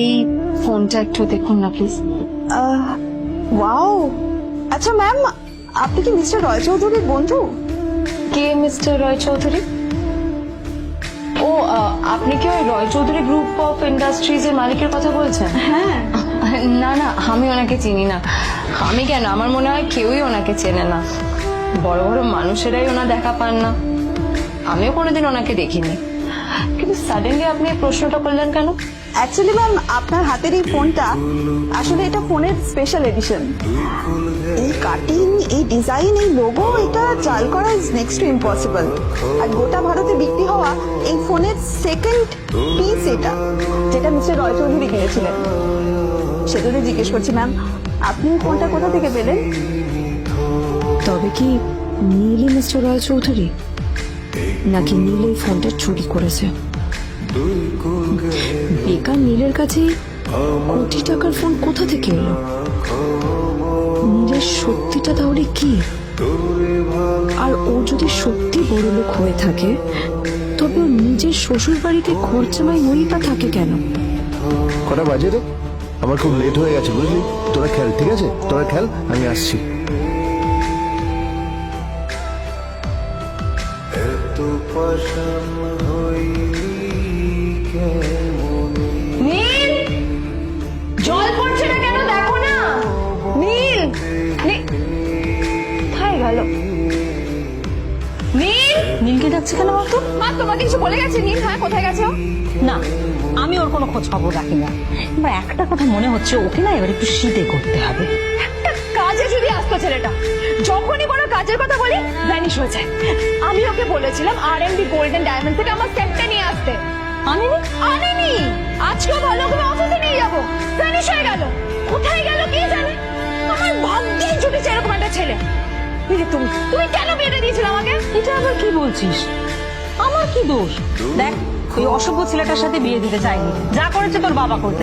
এই ফোনটা একটু দেখুন না প্লিজ। ওয়াও, আচ্ছা ম্যাম, আপনি কি মিস্টার রয় চৌধুরীর বন্ধু? কে মিস্টার রয় চৌধুরী? ও আপনি কি ওই রয় চৌধুরী গ্রুপ অফ ইন্ডাস্ট্রিজ এর মালিকের কথা বলছেন? হ্যাঁ। না না, আমি ওনাকে চিনি না। আমি কেন, আমার মনে হয় কেউই ওনাকে চেনে না। বড় বড় মানুষেরাই ওনা দেখা পান না। আমিও কোনোদিন ওনাকে দেখিনি, কিন্তু সাডেনলি আপনি এই প্রশ্নটা করলেন কেন? অ্যাকচুয়ালি ম্যাম, আপনার হাতের এই ফোনটা আসলে এটা ফোনের স্পেশাল এডিশন। এই কাটিং, এই ডিজাইন, এই লোগো, এটা চাল করা ইজ নেক্সট টু ইম্পসিবল। আর গোটা ভারতে বিক্রি হওয়া এই ফোনের সেকেন্ড পিস এটা, যেটা মিস্টার রয় চৌধুরী কিনেছিলেন। সেজন্য জিজ্ঞেস করছি ম্যাম, আপনি এই ফোনটা কোথা থেকে পেলেন? তবে কি নীলই মিস্টার রয় চৌধুরী, নাকি নীল এই ফোনটা চুরি করেছে? বেকার নীলের কাছে কোটি টাকার ফোন কোথা থেকে এলো? নীলের সত্যিটা তাহলে কি? আর ও যদি সত্যি বড় লোক হয়ে থাকে, তবে ও নিজের শ্বশুর বাড়িতে খরচামাই হয়েই বা থাকে কেন? কটা বাজে রে? আমার খুব লেট হয়ে গেছে বুঝলি। তোরা খেল, ঠিক আছে? তোরা খেল, আমি আসছি। নীল, জল পড়ছে না কেন দেখো না। নীল, কোথায় গেল নীল? নীলকে ডাকছে কেন বলতো? মা তোমাকে কিছু বলে গেছে নীল? হ্যাঁ, কোথায় গেছে ও? না, আমি ওর কোনো খোঁজ খবর রাখি না। এবার একটা কথা মনে হচ্ছে, ওকে না এবার একটু শীতে করতে হবে। একটা কাজে যদি আসতো ছেলেটা, যখনই কোনো কাজের কথা বলি ভ্যানিশ হয়ে যায়। আমি ওকে বলেছিলাম আর&বি গোল্ডেন ডায়মন্ড থেকে আমার সেটটা নিয়ে আসতে, আনেনি। আজকেও ভালো করে অফিসে নিয়ে যাবো, ভ্যানিশ হয়ে গেল। কোথায় গেল কে জানে। আমার ভাগ্যেই জুটেছে এরকম একটা ছেলে। তুমি তুমি কেন বিয়েটা দিয়েছিলে আমাকে? এটা আবার কি বলছিস? আমার কি দোষ? দেখ, ওই অসভ্য ছেলেটার সাথে বিয়ে দিতে চাইনি, যা করেছে তোর বাবা করতে